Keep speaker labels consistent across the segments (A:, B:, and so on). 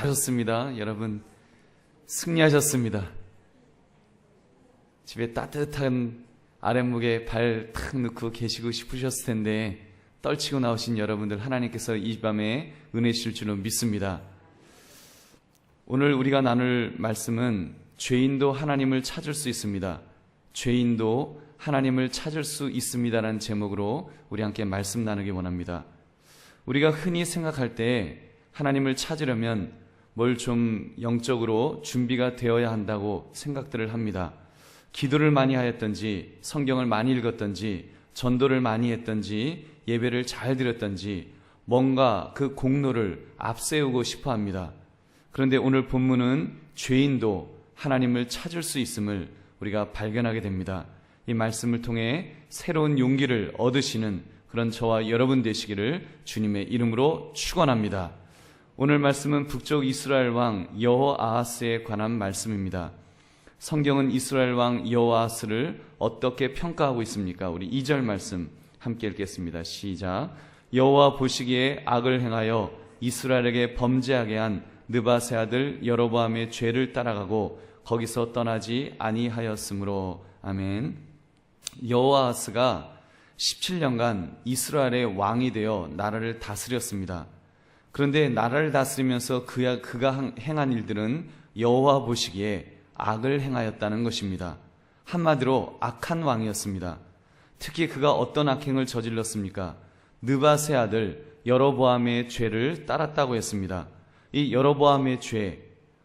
A: 하셨습니다. 여러분 승리하셨습니다. 집에 따뜻한 아랫목에 발 탁 넣고 계시고 싶으셨을 텐데 떨치고 나오신 여러분들 하나님께서 이 밤에 은혜 주실 줄로 믿습니다. 오늘 우리가 나눌 말씀은 죄인도 하나님을 찾을 수 있습니다. 죄인도 하나님을 찾을 수 있습니다라는 제목으로 우리 함께 말씀 나누기 원합니다. 우리가 흔히 생각할 때 하나님을 찾으려면 뭘 좀 영적으로 준비가 되어야 한다고 생각들을 합니다. 기도를 많이 하였던지, 성경을 많이 읽었던지, 전도를 많이 했던지, 예배를 잘 드렸던지 뭔가 그 공로를 앞세우고 싶어 합니다. 그런데 오늘 본문은 죄인도 하나님을 찾을 수 있음을 우리가 발견하게 됩니다. 이 말씀을 통해 새로운 용기를 얻으시는 그런 저와 여러분 되시기를 주님의 이름으로 축원합니다. 오늘 말씀은 북쪽 이스라엘 왕 여호아하스에 관한 말씀입니다. 성경은 이스라엘 왕 여호아하스를 어떻게 평가하고 있습니까? 우리 2절 말씀 함께 읽겠습니다. 시작. 여호와 보시기에 악을 행하여 이스라엘에게 범죄하게 한 느바세 아들 여로보암의 죄를 따라가고 거기서 떠나지 아니하였으므로. 아멘. 여호아하스가 17년간 이스라엘의 왕이 되어 나라를 다스렸습니다. 그런데 나라를 다스리면서 그가 행한 일들은 여호와 보시기에 악을 행하였다는 것입니다. 한마디로 악한 왕이었습니다. 특히 그가 어떤 악행을 저질렀습니까? 느바세 아들 여로보암의 죄를 따랐다고 했습니다. 이 여로보암의 죄,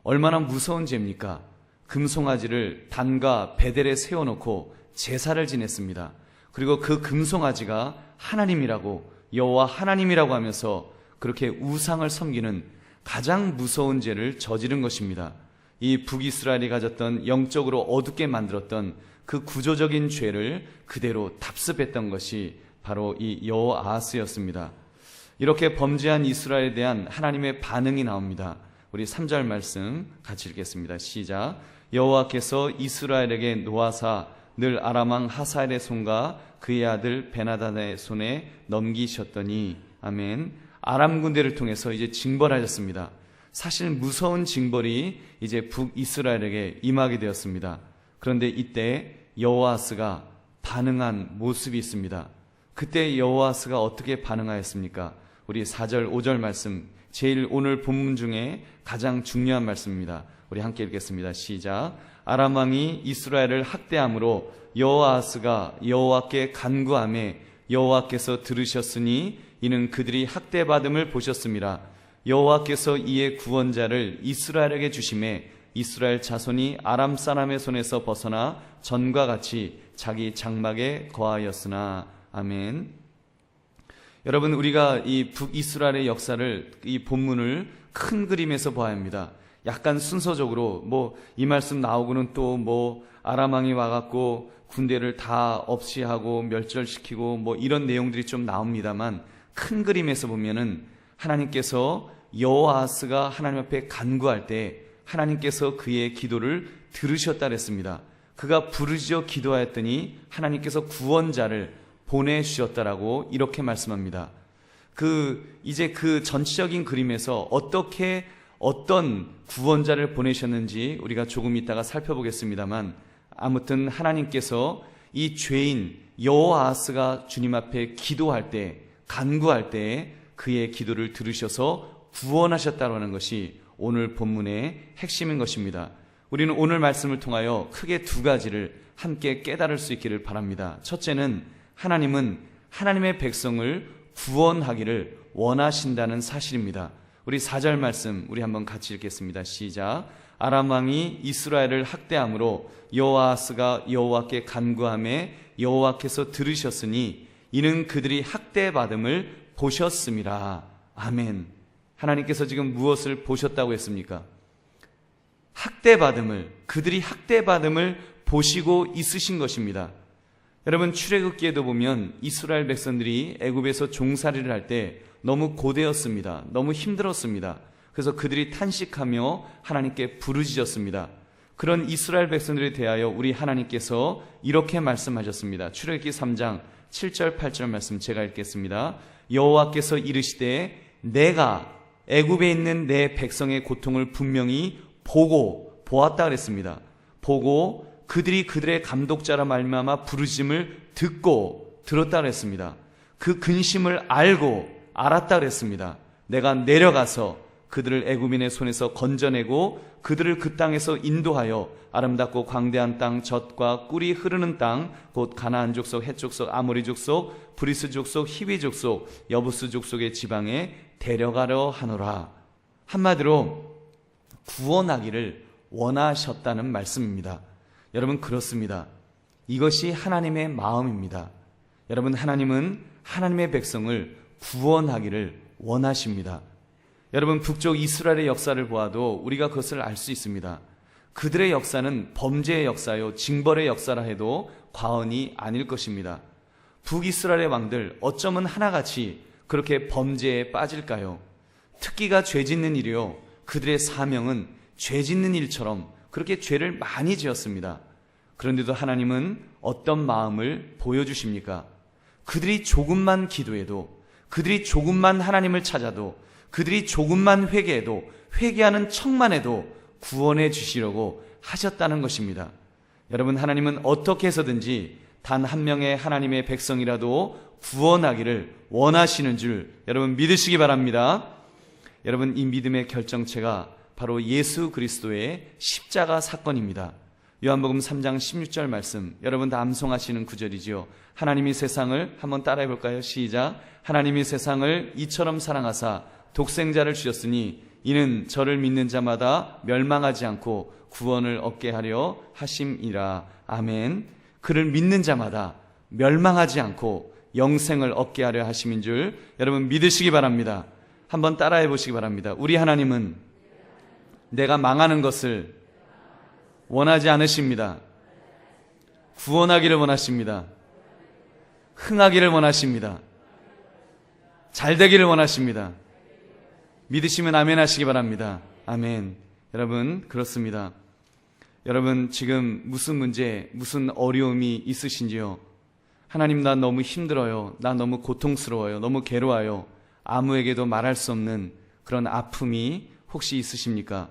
A: 얼마나 무서운 죄입니까? 금송아지를 단과 베델에 세워놓고 제사를 지냈습니다. 그리고 그 금송아지가 하나님이라고, 여호와 하나님이라고 하면서 그렇게 우상을 섬기는 가장 무서운 죄를 저지른 것입니다. 이 북이스라엘이 가졌던 영적으로 어둡게 만들었던 그 구조적인 죄를 그대로 답습했던 것이 바로 이 여호아하스였습니다. 이렇게 범죄한 이스라엘에 대한 하나님의 반응이 나옵니다. 우리 3절 말씀 같이 읽겠습니다. 시작. 여호와께서 이스라엘에게 노하사 늘 아람 왕 하사엘의 손과 그의 아들 베나다의 손에 넘기셨더니. 아멘. 아람 군대를 통해서 이제 징벌하셨습니다. 사실 무서운 징벌이 이제 북이스라엘에게 임하게 되었습니다. 그런데 이때 여호아하스가 반응한 모습이 있습니다. 그때 여호아하스가 어떻게 반응하였습니까? 우리 4절 5절 말씀, 제일 오늘 본문 중에 가장 중요한 말씀입니다. 우리 함께 읽겠습니다. 시작. 아람 왕이 이스라엘을 학대함으로 여호아하스가 여호와께 간구하매 여호와께서 들으셨으니 이는 그들이 학대받음을 보셨습니다. 여호와께서 이에 구원자를 이스라엘에게 주심에 이스라엘 자손이 아람 사람의 손에서 벗어나 전과 같이 자기 장막에 거하였으나. 아멘. 여러분, 우리가 이 북이스라엘의 역사를, 이 본문을 큰 그림에서 봐야 합니다. 약간 순서적으로 이 말씀 나오고는 또 아람 왕이 와갖고 군대를 다 없이 하고 멸절시키고 이런 내용들이 좀 나옵니다만, 큰 그림에서 보면은 하나님께서 여호아하스가 하나님 앞에 간구할 때 하나님께서 그의 기도를 들으셨다 그랬습니다. 그가 부르짖어 기도하였더니 하나님께서 구원자를 보내주셨다라고 이렇게 말씀합니다. 이제 그 전체적인 그림에서 어떤 구원자를 보내셨는지 우리가 조금 이따가 살펴보겠습니다만, 아무튼 하나님께서 이 죄인 여호아하스가 주님 앞에 기도할 때, 간구할 때 그의 기도를 들으셔서 구원하셨다고 하는 것이 오늘 본문의 핵심인 것입니다. 우리는 오늘 말씀을 통하여 크게 두 가지를 함께 깨달을 수 있기를 바랍니다. 첫째는 하나님은 하나님의 백성을 구원하기를 원하신다는 사실입니다. 우리 4절 말씀 우리 한번 같이 읽겠습니다. 시작. 아람 왕이 이스라엘을 학대함으로 여호아하스가 여호와께 간구하매 여호와께서 들으셨으니 이는 그들이 학대받음을 보셨음이라. 아멘. 하나님께서 지금 무엇을 보셨다고 했습니까? 그들이 학대받음을 보시고 있으신 것입니다. 여러분, 출애굽기에도 보면 이스라엘 백성들이 애굽에서 종살이를 할 때 너무 고되었습니다. 너무 힘들었습니다. 그래서 그들이 탄식하며 하나님께 부르짖었습니다. 그런 이스라엘 백성들에 대하여 우리 하나님께서 이렇게 말씀하셨습니다. 출애굽기 3장 7절 8절 말씀 제가 읽겠습니다. 여호와께서 이르시되 내가 애굽에 있는 내 백성의 고통을 분명히 보고 보았다 그랬습니다. 보고 그들이 그들의 감독자라 말미암아 부르심을 듣고 들었다 그랬습니다. 그 근심을 알고 알았다 그랬습니다. 내가 내려가서 그들을 애굽인의 손에서 건져내고 그들을 그 땅에서 인도하여 아름답고 광대한 땅, 젖과 꿀이 흐르는 땅, 곧 가나안 족속, 헷 족속, 아모리 족속, 브리스 족속, 히비 족속, 여부스 족속의 지방에 데려가려 하노라. 한마디로 구원하기를 원하셨다는 말씀입니다. 여러분, 그렇습니다. 이것이 하나님의 마음입니다. 여러분, 하나님은 하나님의 백성을 구원하기를 원하십니다. 여러분, 북쪽 이스라엘의 역사를 보아도 우리가 그것을 알 수 있습니다. 그들의 역사는 범죄의 역사요, 징벌의 역사라 해도 과언이 아닐 것입니다. 북이스라엘의 왕들 어쩌면 하나같이 그렇게 범죄에 빠질까요? 특기가 죄 짓는 일이요, 그들의 사명은 죄 짓는 일처럼 그렇게 죄를 많이 지었습니다. 그런데도 하나님은 어떤 마음을 보여주십니까? 그들이 조금만 기도해도, 그들이 조금만 하나님을 찾아도, 그들이 조금만 회개해도, 회개하는 척만 해도 구원해 주시려고 하셨다는 것입니다. 여러분, 하나님은 어떻게 해서든지 단 한 명의 하나님의 백성이라도 구원하기를 원하시는 줄 여러분 믿으시기 바랍니다. 여러분, 이 믿음의 결정체가 바로 예수 그리스도의 십자가 사건입니다. 요한복음 3장 16절 말씀, 여러분 다 암송하시는 구절이지요. 하나님이 세상을, 한번 따라해 볼까요? 시작. 하나님이 세상을 이처럼 사랑하사 독생자를 주셨으니 이는 저를 믿는 자마다 멸망하지 않고 구원을 얻게 하려 하심이라. 아멘. 그를 믿는 자마다 멸망하지 않고 영생을 얻게 하려 하심인 줄 여러분 믿으시기 바랍니다. 한번 따라해 보시기 바랍니다. 우리 하나님은 내가 망하는 것을 원하지 않으십니다. 구원하기를 원하십니다. 흥하기를 원하십니다. 잘 되기를 원하십니다. 믿으시면 아멘 하시기 바랍니다. 아멘. 여러분, 그렇습니다. 여러분, 지금 무슨 문제, 무슨 어려움이 있으신지요? 하나님, 나 너무 힘들어요. 나 너무 고통스러워요. 너무 괴로워요. 아무에게도 말할 수 없는 그런 아픔이 혹시 있으십니까?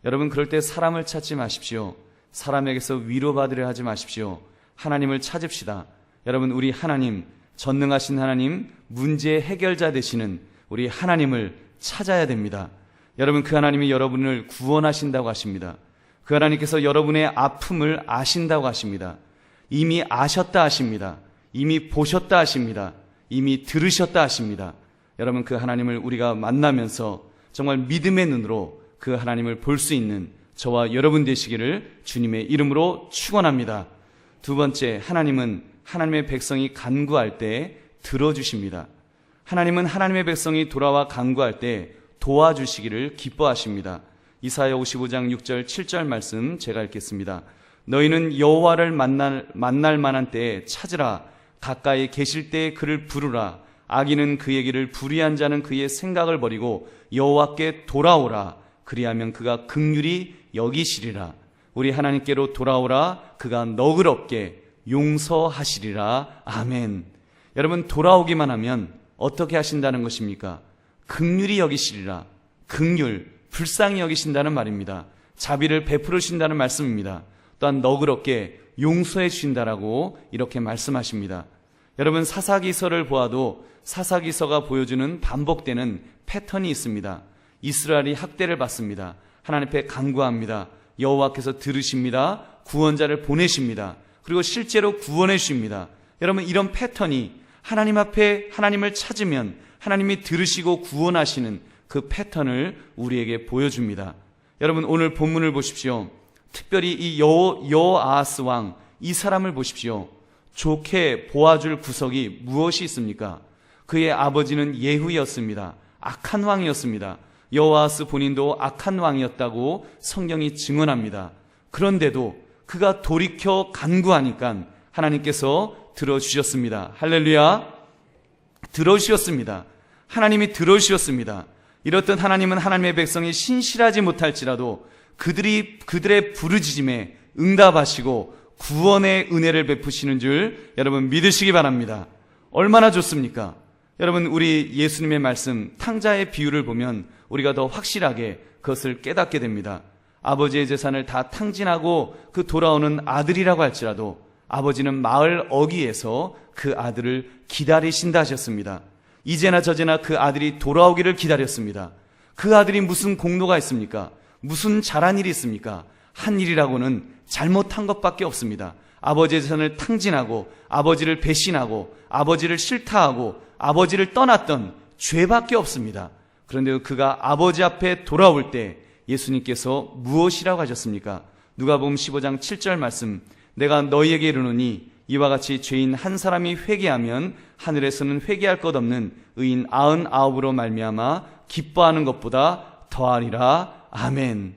A: 여러분, 그럴 때 사람을 찾지 마십시오. 사람에게서 위로받으려 하지 마십시오. 하나님을 찾읍시다. 여러분, 우리 하나님, 전능하신 하나님, 문제 해결자 되시는 우리 하나님을 찾아야 됩니다. 여러분, 그 하나님이 여러분을 구원하신다고 하십니다. 그 하나님께서 여러분의 아픔을 아신다고 하십니다. 이미 아셨다 하십니다. 이미 보셨다 하십니다. 이미 들으셨다 하십니다. 여러분, 그 하나님을 우리가 만나면서 정말 믿음의 눈으로 그 하나님을 볼 수 있는 저와 여러분 되시기를 주님의 이름으로 축원합니다. 두 번째, 하나님은 하나님의 백성이 간구할 때 들어주십니다. 하나님은 하나님의 백성이 돌아와 간구할 때 도와주시기를 기뻐하십니다. 이사야 55장 6절 7절 말씀 제가 읽겠습니다. 너희는 여호와를 만날 만한 때에 찾으라. 가까이 계실 때에 그를 부르라. 악인은 그의 길을 불의한 자는 그의 생각을 버리고 여호와께 돌아오라. 그리하면 그가 긍휼히 여기시리라. 우리 하나님께로 돌아오라. 그가 너그럽게 용서하시리라. 아멘. 여러분, 돌아오기만 하면 어떻게 하신다는 것입니까? 긍휼히 여기시리라. 긍휼, 불쌍히 여기신다는 말입니다. 자비를 베풀으신다는 말씀입니다. 또한 너그럽게 용서해 주신다라고 이렇게 말씀하십니다. 여러분, 사사기서를 보아도 사사기서가 보여주는 반복되는 패턴이 있습니다. 이스라엘이 학대를 받습니다. 하나님 앞에 간구합니다. 여호와께서 들으십니다. 구원자를 보내십니다. 그리고 실제로 구원해 주십니다. 여러분, 이런 패턴이 하나님 앞에 하나님을 찾으면 하나님이 들으시고 구원하시는 그 패턴을 우리에게 보여줍니다. 여러분, 오늘 본문을 보십시오. 특별히 이 여호아하스 왕, 이 사람을 보십시오. 좋게 보아줄 구석이 무엇이 있습니까? 그의 아버지는 예후였습니다. 악한 왕이었습니다. 여호아하스 본인도 악한 왕이었다고 성경이 증언합니다. 그런데도 그가 돌이켜 간구하니까 하나님께서 들어주셨습니다. 할렐루야. 들어주셨습니다. 하나님이 들어주셨습니다. 이렇듯 하나님은 하나님의 백성이 신실하지 못할지라도 그들의 부르짖음에 응답하시고 구원의 은혜를 베푸시는 줄 여러분 믿으시기 바랍니다. 얼마나 좋습니까? 여러분, 우리 예수님의 말씀 탕자의 비유를 보면 우리가 더 확실하게 그것을 깨닫게 됩니다. 아버지의 재산을 다 탕진하고 그 돌아오는 아들이라고 할지라도 아버지는 마을 어귀에서 그 아들을 기다리신다 하셨습니다. 이제나 저제나 그 아들이 돌아오기를 기다렸습니다. 그 아들이 무슨 공로가 있습니까? 무슨 잘한 일이 있습니까? 한 일이라고는 잘못한 것밖에 없습니다. 아버지의 재산을 탕진하고 아버지를 배신하고 아버지를 싫다하고 아버지를 떠났던 죄밖에 없습니다. 그런데 그가 아버지 앞에 돌아올 때 예수님께서 무엇이라고 하셨습니까? 누가복음 15장 7절 말씀, 내가 너희에게 이르노니 이와 같이 죄인 한 사람이 회개하면 하늘에서는 회개할 것 없는 의인 99으로 말미암아 기뻐하는 것보다 더하리라. 아멘.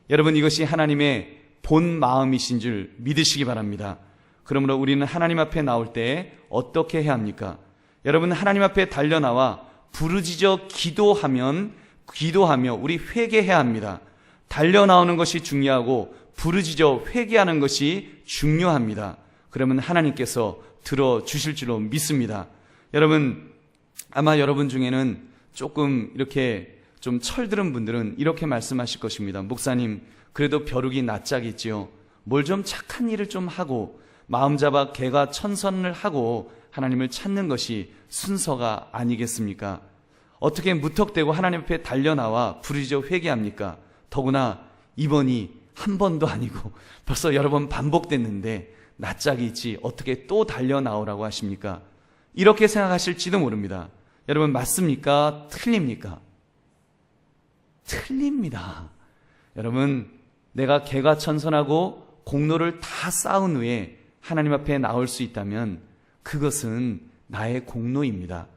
A: 여러분, 이것이 하나님의 본 마음이신 줄 믿으시기 바랍니다. 그러므로 우리는 하나님 앞에 나올 때 어떻게 해야 합니까? 여러분, 하나님 앞에 달려나와 부르짖어 기도하며 우리 회개해야 합니다. 달려나오는 것이 중요하고 부르짖어 회개하는 것이 중요합니다. 그러면 하나님께서 들어주실 줄로 믿습니다. 여러분, 아마 여러분 중에는 조금 이렇게 좀 철들은 분들은 이렇게 말씀하실 것입니다. 목사님, 그래도 벼룩이 낯짝이지요. 뭘 좀 착한 일을 좀 하고 마음 잡아 개가 천선을 하고 하나님을 찾는 것이 순서가 아니겠습니까? 어떻게 무턱대고 하나님 앞에 달려나와 부르짖어 회개합니까? 더구나 이번이 한 번도 아니고 벌써 여러 번 반복됐는데 낯짝이 있지 어떻게 또 달려나오라고 하십니까? 이렇게 생각하실지도 모릅니다. 여러분, 맞습니까? 틀립니까? 틀립니다. 여러분, 내가 개가 천선하고 공로를 다 쌓은 후에 하나님 앞에 나올 수 있다면 그것은 나의 공로입니다.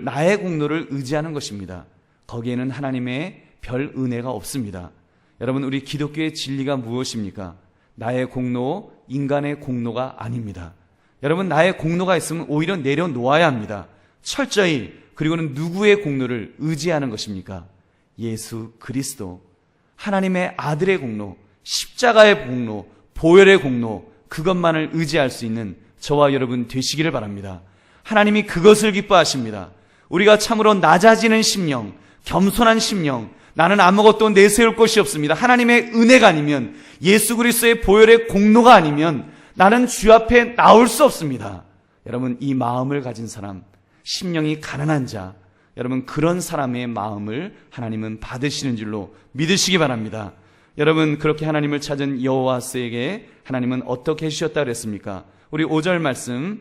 A: 나의 공로를 의지하는 것입니다. 거기에는 하나님의 별 은혜가 없습니다. 여러분, 우리 기독교의 진리가 무엇입니까? 나의 공로, 인간의 공로가 아닙니다. 여러분, 나의 공로가 있으면 오히려 내려놓아야 합니다. 철저히. 그리고는 누구의 공로를 의지하는 것입니까? 예수 그리스도, 하나님의 아들의 공로, 십자가의 공로, 보혈의 공로, 그것만을 의지할 수 있는 저와 여러분 되시기를 바랍니다. 하나님이 그것을 기뻐하십니다. 우리가 참으로 낮아지는 심령, 겸손한 심령, 나는 아무것도 내세울 것이 없습니다. 하나님의 은혜가 아니면, 예수 그리스도의 보혈의 공로가 아니면 나는 주 앞에 나올 수 없습니다. 여러분, 이 마음을 가진 사람, 심령이 가난한 자, 여러분, 그런 사람의 마음을 하나님은 받으시는 줄로 믿으시기 바랍니다. 여러분, 그렇게 하나님을 찾은 여호와스에게 하나님은 어떻게 해주셨다 그랬습니까? 우리 5절 말씀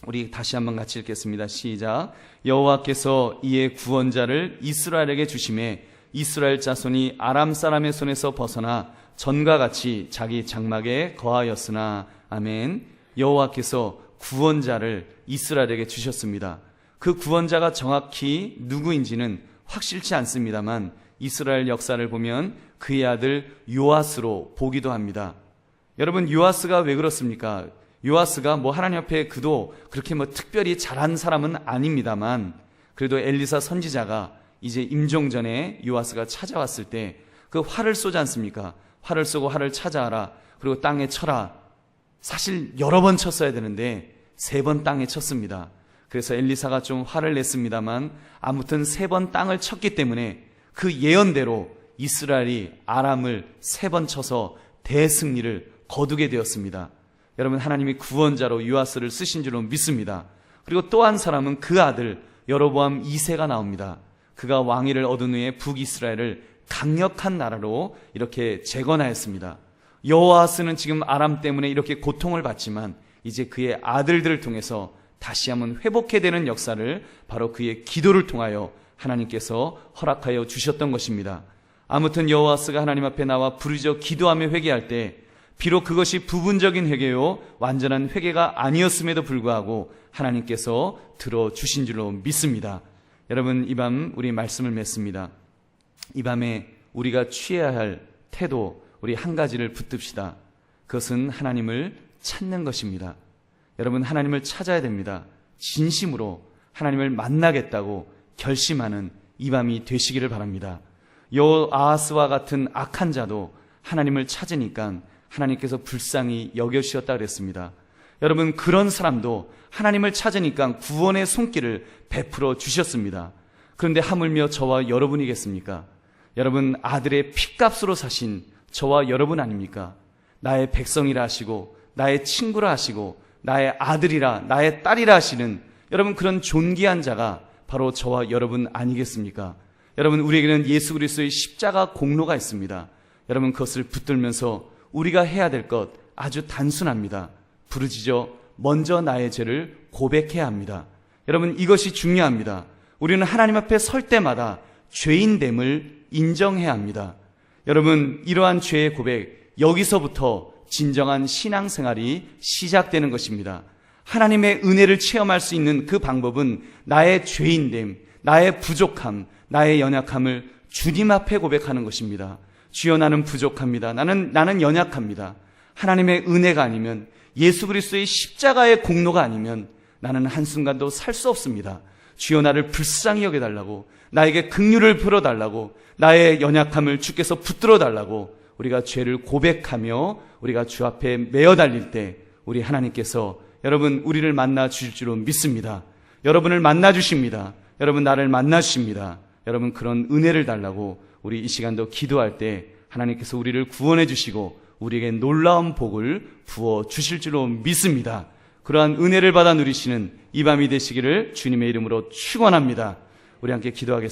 A: 우리 다시 한번 같이 읽겠습니다. 시작. 여호와께서 이의 구원자를 이스라엘에게 주심에 이스라엘 자손이 아람 사람의 손에서 벗어나 전과 같이 자기 장막에 거하였으나. 아멘. 여호와께서 구원자를 이스라엘에게 주셨습니다. 그 구원자가 정확히 누구인지는 확실치 않습니다만 이스라엘 역사를 보면 그의 아들 요아스로 보기도 합니다. 여러분, 요아스가 왜 그렇습니까? 요아스가 하나님 앞에 그도 그렇게 특별히 잘한 사람은 아닙니다만 그래도 엘리사 선지자가 이제 임종 전에 요아스가 찾아왔을 때 그 활을 쏘지 않습니까? 활을 쏘고 활을 찾아와라. 그리고 땅에 쳐라. 사실 여러 번 쳤어야 되는데 3번 땅에 쳤습니다. 그래서 엘리사가 좀 화를 냈습니다만 아무튼 3번 땅을 쳤기 때문에 그 예언대로 이스라엘이 아람을 3번 쳐서 대승리를 거두게 되었습니다. 여러분, 하나님이 구원자로 요아스를 쓰신 줄로 믿습니다. 그리고 또 한 사람은 그 아들 여로보암 2세가 나옵니다. 그가 왕위를 얻은 후에 북이스라엘을 강력한 나라로 이렇게 재건하였습니다. 여호아스는 지금 아람 때문에 이렇게 고통을 받지만 이제 그의 아들들을 통해서 다시 한번 회복해야 되는 역사를 바로 그의 기도를 통하여 하나님께서 허락하여 주셨던 것입니다. 아무튼 여호아스가 하나님 앞에 나와 부르짖어 기도하며 회개할 때 비록 그것이 부분적인 회개요 완전한 회개가 아니었음에도 불구하고 하나님께서 들어주신 줄로 믿습니다. 여러분, 이 밤 우리 말씀을 맺습니다. 이 밤에 우리가 취해야 할 태도, 우리 한 가지를 붙듭시다. 그것은 하나님을 찾는 것입니다. 여러분, 하나님을 찾아야 됩니다. 진심으로 하나님을 만나겠다고 결심하는 이 밤이 되시기를 바랍니다. 여호아스와 같은 악한 자도 하나님을 찾으니까 하나님께서 불쌍히 여겨주셨다 그랬습니다. 여러분, 그런 사람도 하나님을 찾으니까 구원의 손길을 베풀어 주셨습니다. 그런데 하물며 저와 여러분이겠습니까? 여러분, 아들의 핏값으로 사신 저와 여러분 아닙니까? 나의 백성이라 하시고 나의 친구라 하시고 나의 아들이라 나의 딸이라 하시는 여러분, 그런 존귀한 자가 바로 저와 여러분 아니겠습니까? 여러분, 우리에게는 예수 그리스도의 십자가 공로가 있습니다. 여러분, 그것을 붙들면서 우리가 해야 될 것 아주 단순합니다. 부르짖어 먼저 나의 죄를 고백해야 합니다. 여러분, 이것이 중요합니다. 우리는 하나님 앞에 설 때마다 죄인됨을 인정해야 합니다. 여러분, 이러한 죄의 고백, 여기서부터 진정한 신앙생활이 시작되는 것입니다. 하나님의 은혜를 체험할 수 있는 그 방법은 나의 죄인됨, 나의 부족함, 나의 연약함을 주님 앞에 고백하는 것입니다. 주여, 나는 부족합니다. 나는 연약합니다. 하나님의 은혜가 아니면, 예수 그리스도의 십자가의 공로가 아니면 나는 한순간도 살 수 없습니다. 주여, 나를 불쌍히 여겨달라고, 나에게 긍휼을 풀어달라고, 나의 연약함을 주께서 붙들어 달라고 우리가 죄를 고백하며 우리가 주 앞에 매어 달릴 때 우리 하나님께서 여러분, 우리를 만나 주실 줄로 믿습니다. 여러분을 만나 주십니다. 여러분, 나를 만나 주십니다. 여러분, 그런 은혜를 달라고 우리 이 시간도 기도할 때 하나님께서 우리를 구원해 주시고 우리에게 놀라운 복을 부어 주실 줄로 믿습니다. 그러한 은혜를 받아 누리시는 이 밤이 되시기를 주님의 이름으로 축원합니다. 우리 함께 기도하겠습니다.